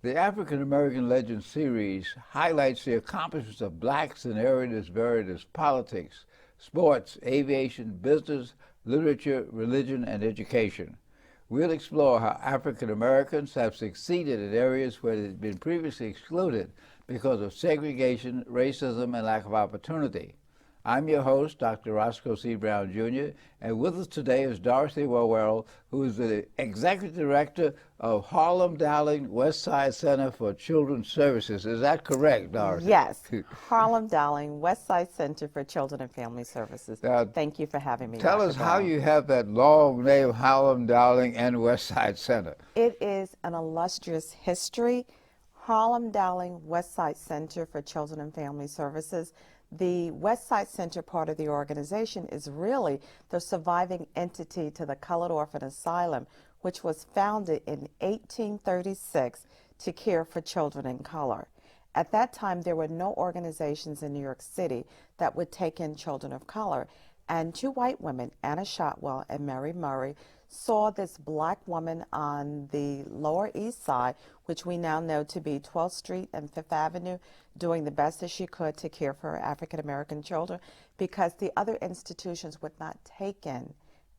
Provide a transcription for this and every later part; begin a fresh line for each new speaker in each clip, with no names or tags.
The African American Legend series highlights the accomplishments of blacks in areas as varied as politics, sports, aviation, business, literature, religion, and education. We'll explore how African Americans have succeeded in areas where they've been previously excluded because of segregation, racism, and lack of opportunity. I'm your host, Dr. Roscoe C. Brown, Jr., and with us today is Dorothy Worrell, who is the Executive Director of Harlem-Dowling West Side Center for Children's Services. Is that correct, Dorothy?
Yes, Harlem-Dowling West Side Center for Children and Family Services.
Now,
Thank you for having me,
tell
Dr.
us how
Brown.
you have that long name, Harlem-Dowling and West Side Center.
It is an illustrious history. Harlem-Dowling West Side Center for Children and Family Services. The West Side Center part of the organization is really the surviving entity to the Colored Orphan Asylum, which was founded in 1836 to care for children in color. At that time, there were no organizations in New York City that would take in children of color. And two white women, Anna Shotwell and Mary Murray, saw this black woman on the Lower East Side, which we now know to be 12th Street and 5th Avenue, doing the best that she could to care for her African American children because the other institutions would not take in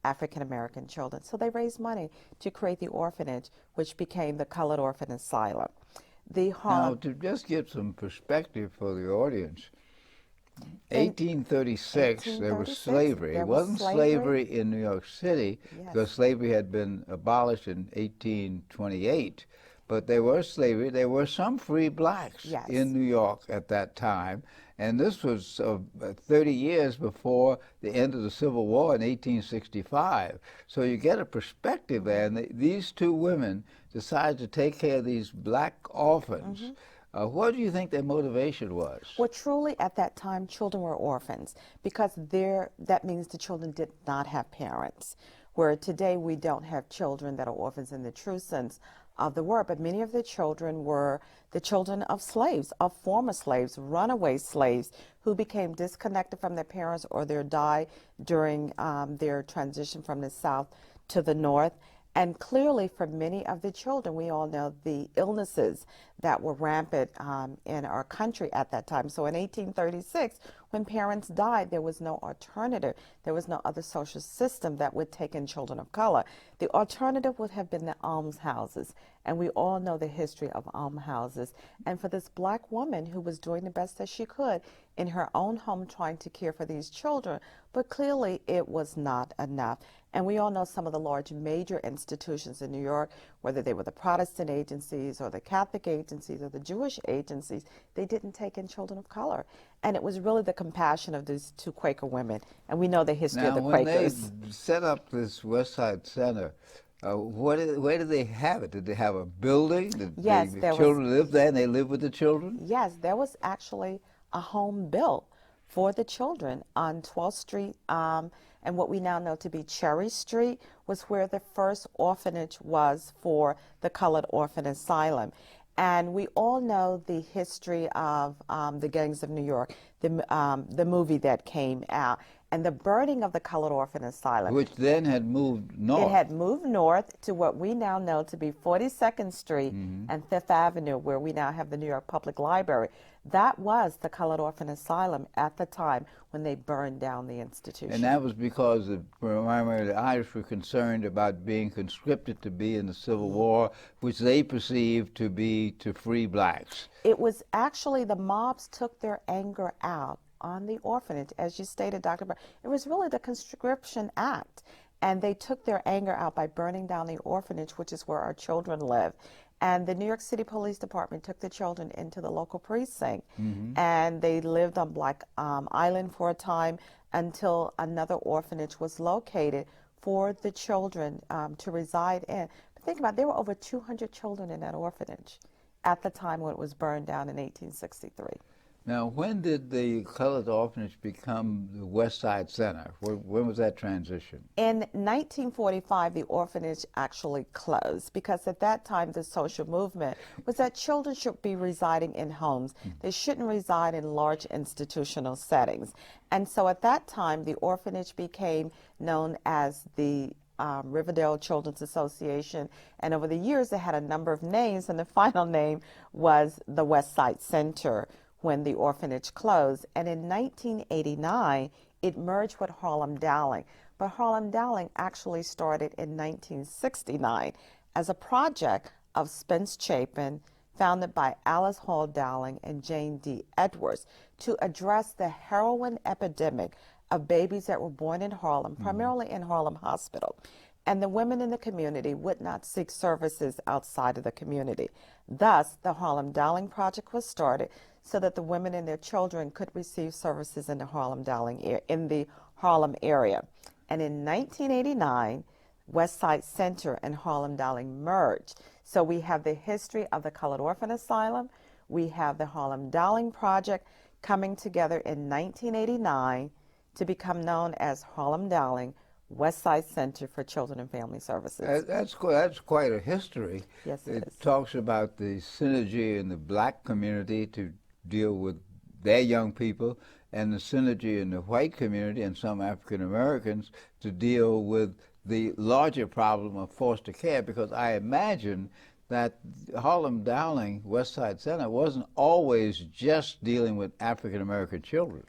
African American children. So they raised money to create the orphanage, which became the Colored Orphan Asylum.
Now, to just give some perspective for the audience, 1836, there was slavery. It wasn't slavery in New York City, because slavery had been abolished in 1828, but there was slavery. There were some free blacks in New York at that time, and this was 30 years before the end of the Civil War in 1865. So you get a perspective there, and these two women decided to take care of these black orphans. What do you think their motivation was?
Well, truly at that time, children were orphans because that means the children did not have parents. Where today we don't have children that are orphans in the true sense of the word, but many of the children were the children of slaves, of former slaves, runaway slaves who became disconnected from their parents or they died during their transition from the South to the North. And clearly for many of the children, we all know the illnesses that were rampant in our country at that time. So in 1836, when parents died, there was no alternative. There was no other social system that would take in children of color. The alternative would have been the almshouses. And we all know the history of almshouses. And for this black woman who was doing the best that she could in her own home trying to care for these children, but clearly it was not enough. And we all know some of the large major institutions in New York, whether they were the Protestant agencies or the Catholic agencies or the Jewish agencies, they didn't take in children of color. And it was really the compassion of these two Quaker women. And we know the history of the Quakers.
When they set up this West Side Center, where did they have it? Did they have a building? Did the children live there and they lived with the children?
Yes, there was actually a home built for the children on 12th Street, and what we now know to be Cherry Street was where the first orphanage was for the Colored Orphan Asylum. And we all know the history of the Gangs of New York, the movie that came out, and the burning of the Colored Orphan Asylum.
Which then had moved north.
It had moved north to what we now know to be 42nd Street and 5th Avenue, where we now have the New York Public Library. That was the Colored Orphan Asylum at the time when they burned down the institution.
And that was because the Irish were concerned about being conscripted to be in the Civil War, which they perceived to be to free blacks.
It was actually the mobs took their anger out on the orphanage, as you stated, Dr. Brown. It was really the Conscription Act, and they took their anger out by burning down the orphanage, which is where our children live. And the New York City Police Department took the children into the local precinct, and they lived on Black Island for a time until another orphanage was located for the children to reside in. But think about it, there were over 200 children in that orphanage at the time when it was burned down in 1863.
Now, when did the Colored Orphanage become the West Side Center? When was that transition?
In 1945, the orphanage actually closed because at that time the social movement was that children should be residing in homes. They shouldn't reside in large institutional settings. And so at that time, the orphanage became known as the Riverdale Children's Association, and over the years they had a number of names, and the final name was the West Side Center when the orphanage closed. And in 1989, it merged with Harlem Dowling. But Harlem Dowling actually started in 1969 as a project of Spence Chapin, founded by Alice Hall Dowling and Jane D. Edwards, to address the heroin epidemic of babies that were born in Harlem, primarily in Harlem Hospital. And the women in the community would not seek services outside of the community. Thus, the Harlem Dowling Project was started so that the women and their children could receive services in the Harlem area. And in 1989, West Side Center and Harlem Dowling merged. So we have the history of the Colored Orphan Asylum. We have the Harlem Dowling Project coming together in 1989 to become known as Harlem Dowling West Side Center for Children and Family Services.
That's quite a history.
Yes,
it talks about the synergy in the black community to deal with their young people, and the synergy in the white community and some African Americans to deal with the larger problem of foster care, because I imagine that Harlem Dowling West Side Center wasn't always just dealing with African American children.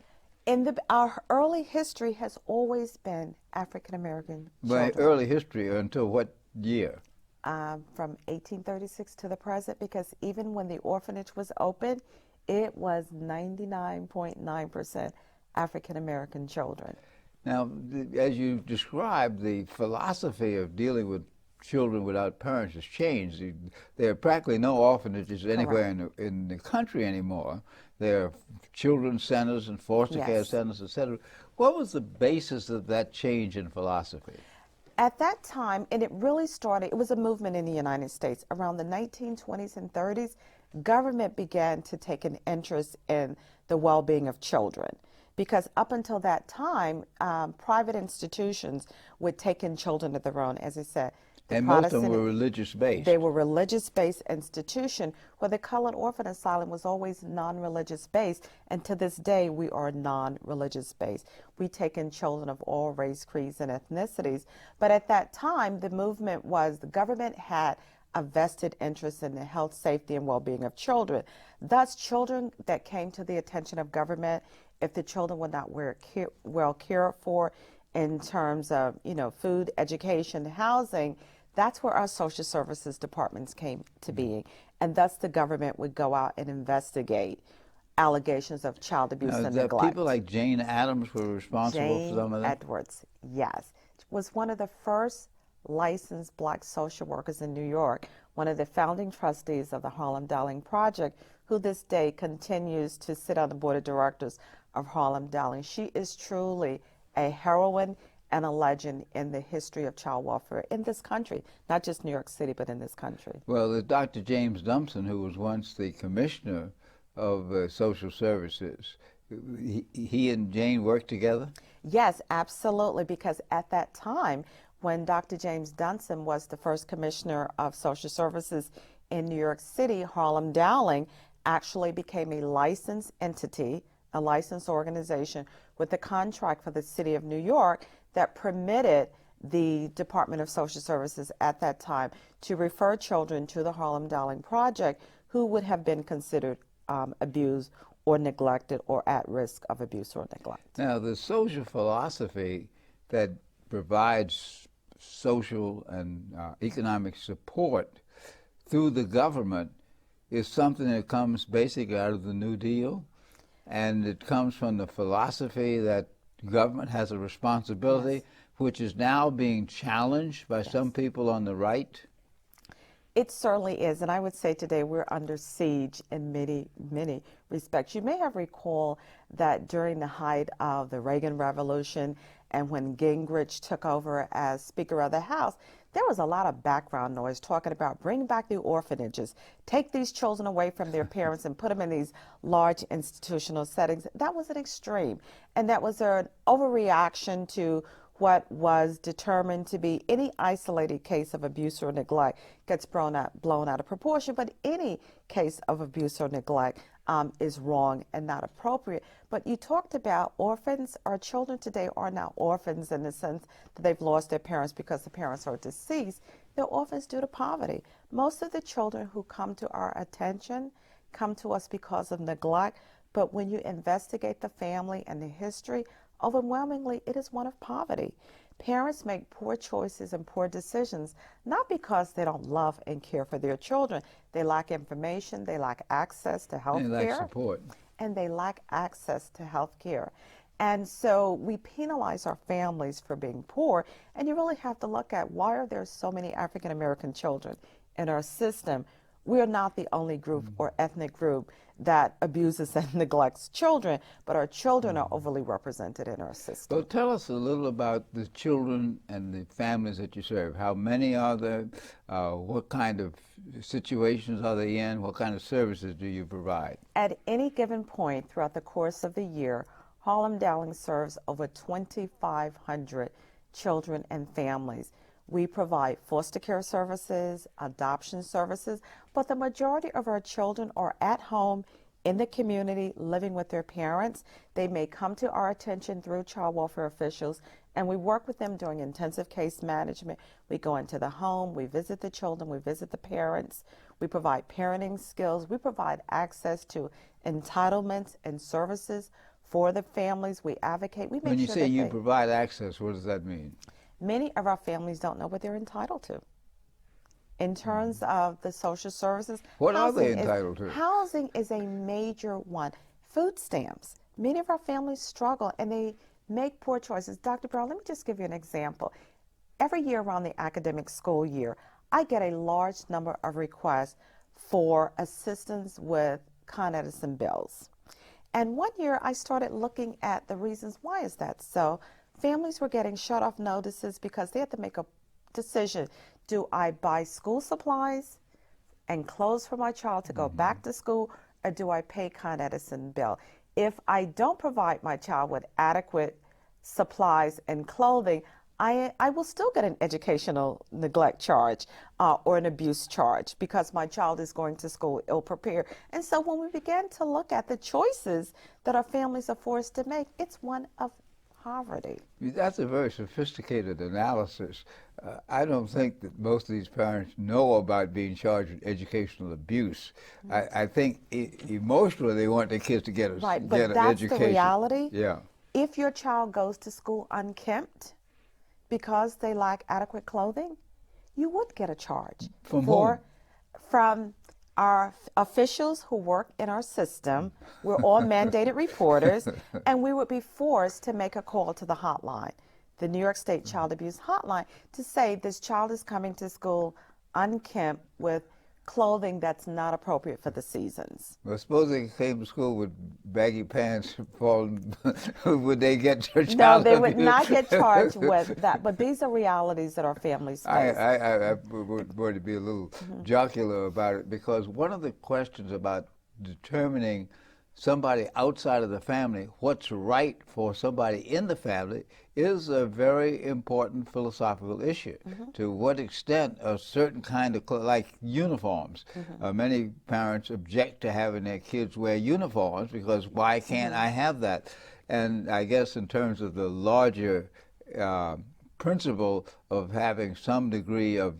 Our early history has always been African American children.
By early history, until what year?
From 1836 to the present, because even when the orphanage was open, it was 99.9% African American children.
Now, as you described, the philosophy of dealing with children without parents has changed. There are practically no orphanages anywhere in the country anymore. There are children's centers and foster care centers, etc. What was the basis of that change in philosophy?
At that time, and it really started, it was a movement in the United States. Around the 1920s and 30s, government began to take an interest in the well-being of children. Because up until that time, private institutions would take in children of their own, as I said.
And most of them were religious-based.
They were religious-based institution, where the Colored Orphan Asylum was always non-religious-based, and to this day we are non-religious-based. We take in children of all race, creeds, and ethnicities. But at that time, the movement was the government had a vested interest in the health, safety, and well-being of children. Thus, children that came to the attention of government, if the children were not well cared for in terms of, food, education, housing, that's where our social services departments came to being. And thus the government would go out and investigate allegations of child abuse and neglect.
People like Jane Addams were responsible for some of that?
Jane Edwards, yes. Was one of the first licensed black social workers in New York, one of the founding trustees of the Harlem Dowling Project, who this day continues to sit on the board of directors of Harlem Dowling. She is truly a heroine and a legend in the history of child welfare in this country, not just New York City, but in this country.
Well, there's Dr. James Dumpson, who was once the commissioner of social services. He and Jane worked together?
Yes, absolutely, because at that time, when Dr. James Dumpson was the first commissioner of social services in New York City, Harlem Dowling actually became a licensed entity, a licensed organization with a contract for the city of New York that permitted the Department of Social Services at that time to refer children to the Harlem Dowling Project who would have been considered abused or neglected or at risk of abuse or neglect.
Now, the social philosophy that provides social and economic support through the government is something that comes basically out of the New Deal, and it comes from the philosophy that government has a responsibility, which is now being challenged by some people on the right.
It certainly is, and I would say today we're under siege in many, many respects. You may have recalled that during the height of the Reagan Revolution and when Gingrich took over as Speaker of the House, there was a lot of background noise talking about bring back the orphanages, take these children away from their parents and put them in these large institutional settings. That was an extreme, and that was an overreaction to what was determined to be any isolated case of abuse or neglect gets blown out of proportion, but any case of abuse or neglect is wrong and not appropriate. But you talked about orphans. Our children today are not orphans in the sense that they've lost their parents because the parents are deceased. They're orphans due to poverty. Most of the children who come to our attention come to us because of neglect, but when you investigate the family and the history, overwhelmingly it is one of poverty. Parents make poor choices and poor decisions, not because they don't love and care for their children. They lack information, they lack access to health
They lack
care,
support.
and they lack access to health care. And so we penalize our families for being poor, and you really have to look at why are there so many African American children in our system. We're not the only group or ethnic group that abuses and neglects children, but our children are overly represented in our system.
So tell us a little about the children and the families that you serve. How many are there? What kind of situations are they in? What kind of services do you provide?
At any given point throughout the course of the year, Harlem Dowling serves over 2,500 children and families. We provide foster care services, adoption services, but the majority of our children are at home in the community living with their parents. They may come to our attention through child welfare officials, and we work with them during intensive case management. We go into the home, we visit the children, we visit the parents, we provide parenting skills, we provide access to entitlements and services for the families. We advocate. We make
When you
sure
say
that
you provide access, what does that mean?
many of our families don't know what they're entitled to. In terms of the social services,
What are they
housing
entitled to?
Housing is a major one. Food stamps. Many of our families struggle and they make poor choices. Dr. Brown, let me just give you an example. Every year around the academic school year, I get a large number of requests for assistance with Con Edison bills. And one year I started looking at the reasons why is that so. Families were getting shut off notices because they had to make a decision. Do I buy school supplies and clothes for my child to go back to school, or do I pay Con Edison bill? If I don't provide my child with adequate supplies and clothing, I will still get an educational neglect charge or an abuse charge because my child is going to school ill-prepared. And so when we began to look at the choices that our families are forced to make, it's one of poverty.
That's a very sophisticated analysis. I don't think that most of these parents know about being charged with educational abuse. I think emotionally they want their kids to get an
Right, but
education.
that's the reality.
Yeah.
If your child goes to school unkempt because they lack adequate clothing, you would get a charge.
From whom?
From our officials who work in our system. We're all mandated reporters, and we would be forced to make a call to the hotline, the New York State Child Abuse Hotline, to say this child is coming to school unkempt with clothing that's not appropriate for the seasons.
Well, suppose they came to school with baggy pants, would they get charged?
No, they would not get charged with that. But these are realities that our families face.
I would to be a little jocular about it, because one of the questions about determining somebody outside of the family, what's right for somebody in the family, is a very important philosophical issue. To what extent a certain kind of like uniforms. Many parents object to having their kids wear uniforms because why can't I have that? And I guess in terms of the larger principle of having some degree of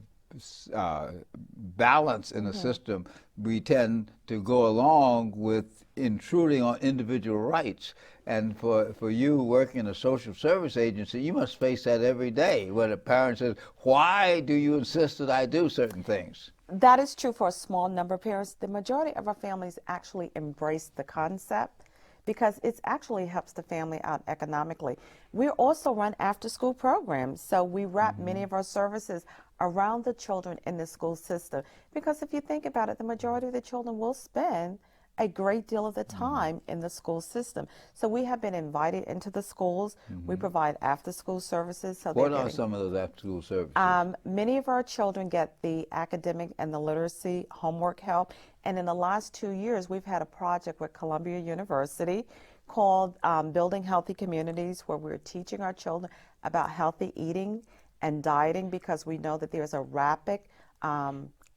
balance in the system, we tend to go along with intruding on individual rights. And for you working in a social service agency, you must face that every day when a parent says, why do you insist that I do certain things?
That is true for a small number of parents. The majority of our families actually embrace the concept because it actually helps the family out economically. We also run after-school programs, so we wrap many of our services around the children in the school system. Because if you think about it, the majority of the children will spend a great deal of the time in the school system. So we have been invited into the schools. We provide after-school services. So
what are some of those after-school services?
Many of our children get the academic and the literacy homework help. And in the last 2 years, we've had a project with Columbia University called Building Healthy Communities, where we're teaching our children about healthy eating and dieting, because we know that there's a rapid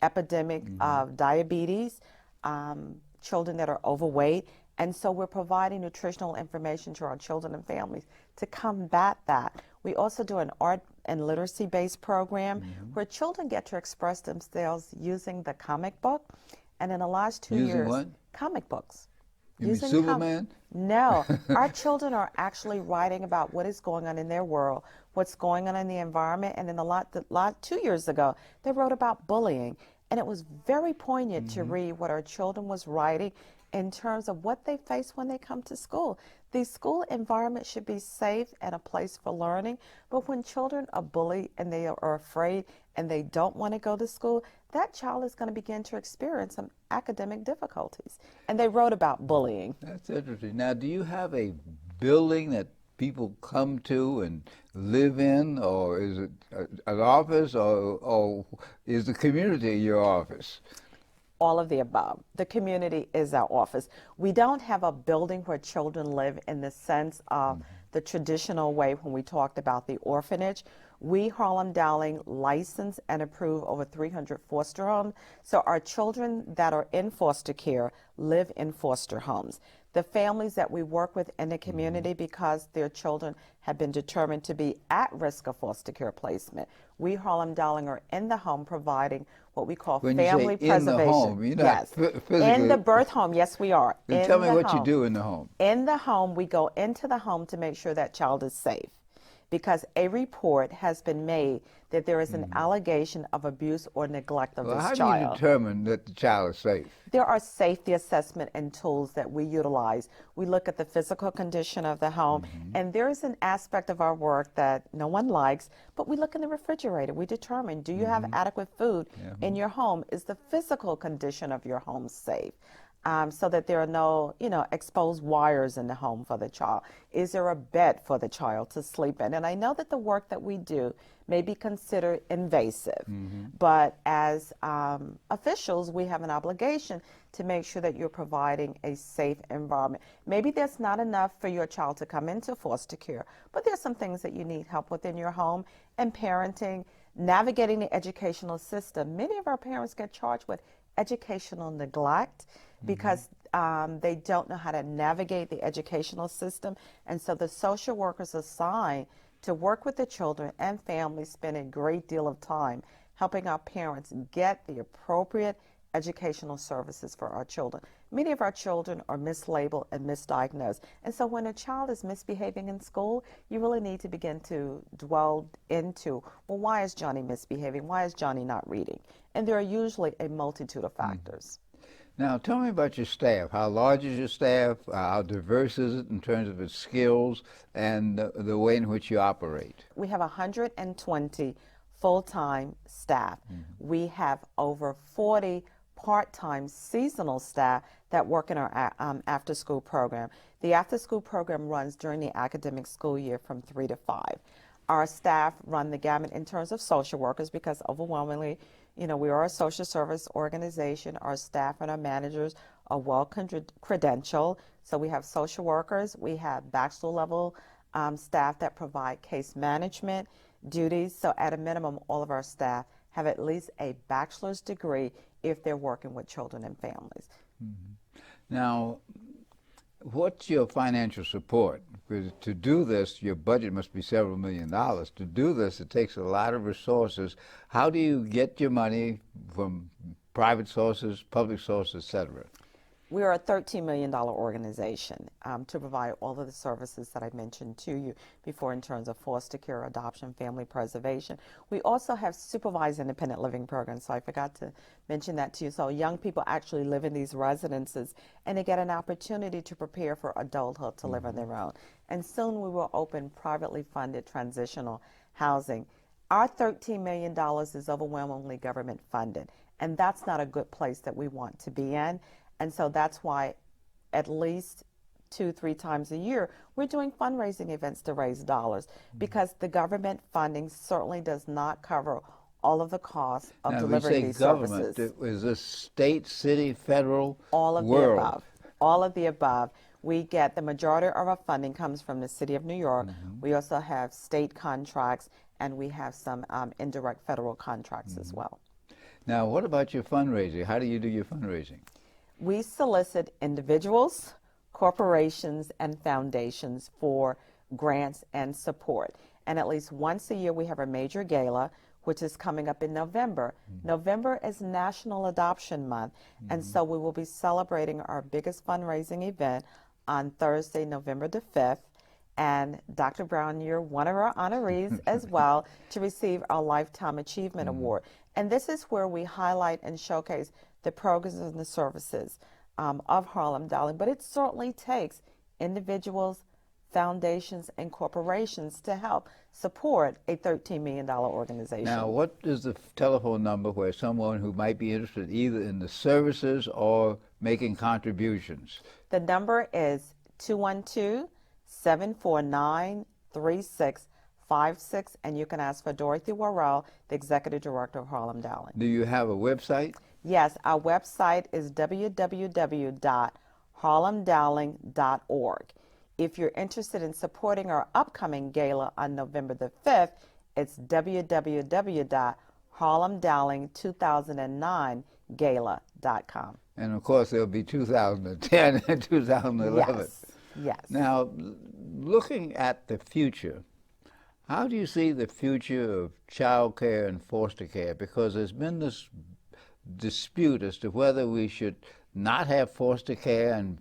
epidemic of diabetes. children that are overweight. And so we're providing nutritional information to our children and families to combat that. We also do an art and literacy-based program where children get to express themselves using the comic book. And in the last 2
Using
years,
what?
comic books.
You mean Superman?
No, our children are actually writing about what is going on in their world, what's going on in the environment. And in the lot 2 years ago, they wrote about bullying. And it was very poignant to read what our children was writing in terms of what they face when they come to school. The school environment should be safe and a place for learning, but when children are bullied and they are afraid and they don't want to go to school, that child is going to begin to experience some academic difficulties. And they wrote about bullying.
That's interesting. Now, do you have a building that people come to and live in, or is it an office, or is the community your office?
All of the above. The community is our office. We don't have a building where children live in the sense of the traditional way when we talked about the orphanage. We, Harlem Dowling, license and approve over 300 foster homes. So our children that are in foster care live in foster homes. The families that we work with in the community, because their children have been determined to be at risk of foster care placement, we, Harlem Dowling, are in the home providing what we call
When
family
you say
preservation.
in the home, you're not
yes.
physically.
In the birth home, yes, we are.
Then tell me what you do in the home.
In the home, we go into the home to make sure that child is safe, because a report has been made that there is an allegation of abuse or neglect of
Well,
this
how
child.
do you determine that the child is safe?
There are safety assessment and tools that we utilize. We look at the physical condition of the home, and there is an aspect of our work that no one likes, but we look in the refrigerator. We determine, do you have adequate food in your home? Is the physical condition of your home safe? So that there are no, exposed wires in the home for the child. Is there a bed for the child to sleep in? And I know that the work that we do may be considered invasive, but as officials, we have an obligation to make sure that you're providing a safe environment. Maybe there's not enough for your child to come into foster care, but there's some things that you need help with in your home, and parenting, navigating the educational system. Many of our parents get charged with educational neglect because they don't know how to navigate the educational system. And so the social workers assigned to work with the children and families spend a great deal of time helping our parents get the appropriate educational services for our children. Many of our children are mislabeled and misdiagnosed. And so when a child is misbehaving in school, you really need to begin to dwell into, well, why is Johnny misbehaving? Why is Johnny not reading? And there are usually a multitude of factors.
Now, tell me about your staff. How large is your staff? How diverse is it in terms of its skills and the way in which you operate?
We have 120 full-time staff. We have over 40 part-time seasonal staff that work in our after-school program. The after-school program runs during the academic school year from 3 to 5. Our staff run the gamut in terms of social workers, because overwhelmingly, we are a social service organization. Our staff and our managers are well credentialed. So we have social workers, we have bachelor level staff that provide case management duties. So at a minimum, all of our staff have at least a bachelor's degree if they're working with children and families.
Now, what's your financial support? Because to do this, your budget must be several $1 million. To do this, it takes a lot of resources. How do you get your money from private sources, public sources, et cetera?
We are a $13 million organization to provide all of the services that I mentioned to you before in terms of foster care, adoption, family preservation. We also have supervised independent living programs, so I forgot to mention that to you. So young people actually live in these residences, and they get an opportunity to prepare for adulthood to live on their own. And soon we will open privately funded transitional housing. Our $13 million is overwhelmingly government funded, and that's not a good place that we want to be in. And so that's why at least 2-3 times a year, we're doing fundraising events to raise dollars, because the government funding certainly does not cover all of the costs of
now,
delivering these
government,
services.
Is this state, city, federal,
All of
world?
the above. All of the above. We get the majority of our funding comes from the City of New York. We also have state contracts, and we have some indirect federal contracts as well.
Now, what about your fundraising? How do you do your fundraising?
We solicit individuals, corporations, and foundations for grants and support. And at least once a year, we have a major gala, which is coming up in November. November is National Adoption Month, and so we will be celebrating our biggest fundraising event on Thursday, November the 5th. And Dr. Brown, you're one of our honorees as well to receive our Lifetime Achievement Award. And this is where we highlight and showcase the programs and the services of Harlem Darling. But it certainly takes individuals, foundations, and corporations to help support a $13 million organization.
Now, what is the telephone number where someone who might be interested either in the services or making contributions?
The number is 212-749-3656, and you can ask for Dorothy Worrell, the Executive Director of Harlem Darling.
Do you have a website?
Yes, our website is www.harlemdarling.org. If you're interested in supporting our upcoming gala on November the 5th, it's www.harlemdarling2009gala.com.
And of course, there'll be 2010 and 2011.
Yes, yes.
Now, looking at the future, how do you see the future of child care and foster care? Because there's been this dispute as to whether we should not have foster care and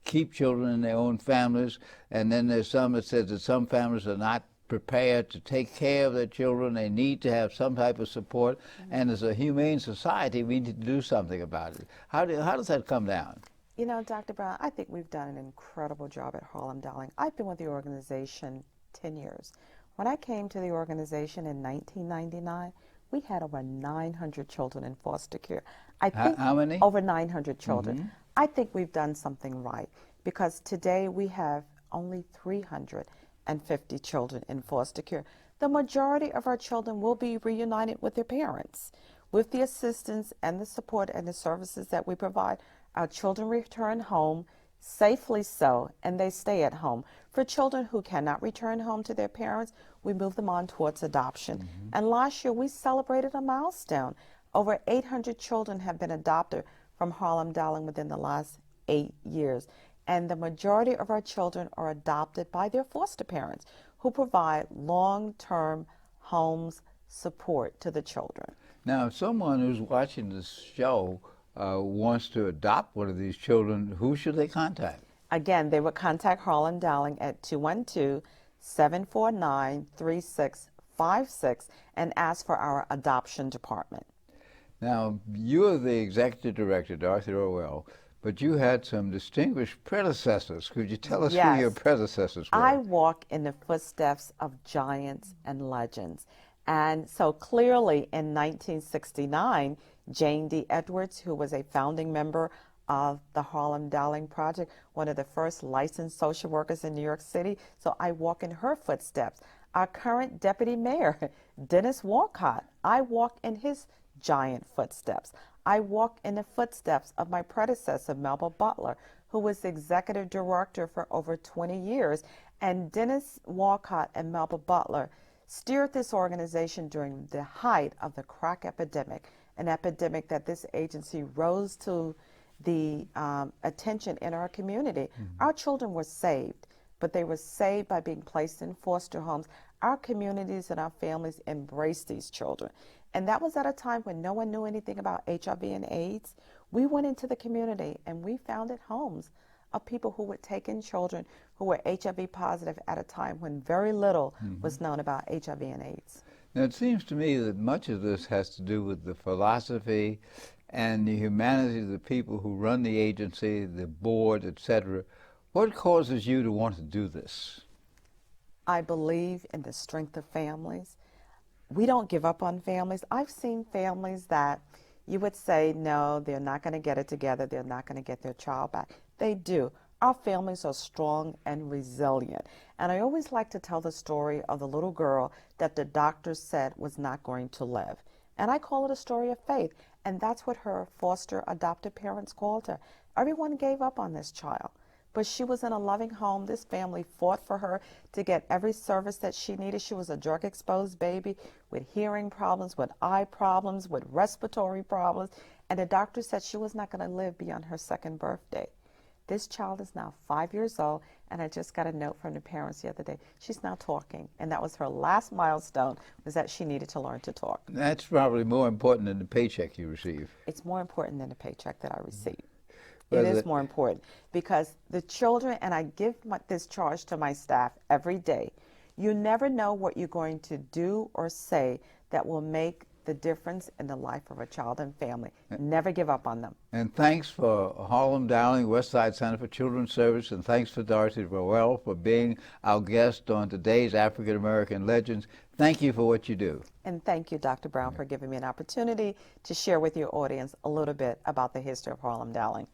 keep children in their own families, and then there's some that says that some families are not prepared to take care of their children. They need to have some type of support, and as a humane society, we need to do something about it. How does that come down?
You know, Dr. Brown, I think we've done an incredible job at Harlem Darling. I've been with the organization 10 years. When I came to the organization in 1999, we had over 900 children in foster care. I think
How many?
Over 900 children. I think we've done something right, because today we have only 350 children in foster care. The majority of our children will be reunited with their parents. With the assistance and the support and the services that we provide, our children return home safely so, and they stay at home. For children who cannot return home to their parents, we move them on towards adoption. And last year we celebrated a milestone. Over 800 children have been adopted from Harlem Darling within the last 8 years. And the majority of our children are adopted by their foster parents, who provide long-term homes support to the children.
Now, if someone who's watching this show wants to adopt one of these children, who should they contact?
Again, they would contact Harlem Darling at 212-749-3656 and ask for our adoption department.
Now, you're the executive director, Dorothy Worrell, but you had some distinguished predecessors. Could you tell us who your predecessors were?
I walk in the footsteps of giants and legends. And so clearly in 1969, Jane D. Edwards, who was a founding member of the Harlem Darling Project, one of the first licensed social workers in New York City, so I walk in her footsteps. Our current deputy mayor, Dennis Walcott, I walk in his giant footsteps. I walk in the footsteps of my predecessor, Melba Butler, who was the executive director for over 20 years. And Dennis Walcott and Melba Butler steered this organization during the height of the crack epidemic, an epidemic that this agency rose to the attention in our community. Our children were saved, but they were saved by being placed in foster homes. Our communities and our families embraced these children. And that was at a time when no one knew anything about HIV and AIDS. We went into the community and we founded homes of people who would take in children who were HIV positive at a time when very little was known about HIV and AIDS.
Now, it seems to me that much of this has to do with the philosophy and the humanity of the people who run the agency, the board, etc. What causes you to want to do this?
I believe in the strength of families. We don't give up on families. I've seen families that you would say, no, they're not going to get it together. They're not going to get their child back. They do. Our families are strong and resilient. And I always like to tell the story of the little girl that the doctor said was not going to live. And I call it a story of faith. And that's what her foster adopted parents called her. Everyone gave up on this child. but she was in a loving home. This family fought for her to get every service that she needed. She was a drug-exposed baby with hearing problems, with eye problems, with respiratory problems, and the doctor said she was not going to live beyond her second birthday. This child is now 5 years old, and I just got a note from the parents the other day. She's now talking, and that was her last milestone, was that she needed to learn to talk.
That's probably more important than the paycheck you receive.
It's more important than the paycheck that I receive.
Well,
It is more important because the children, and I give this charge to my staff every day, you never know what you're going to do or say that will make the difference in the life of a child and family. Never give up on them.
And thanks for Harlem Dowling, Westside Center for Children's Service, and thanks for Dorothy Worrell for being our guest on today's African American Legends. Thank you for what you do.
And thank you, Dr. Brown, for giving me an opportunity to share with your audience a little bit about the history of Harlem Dowling.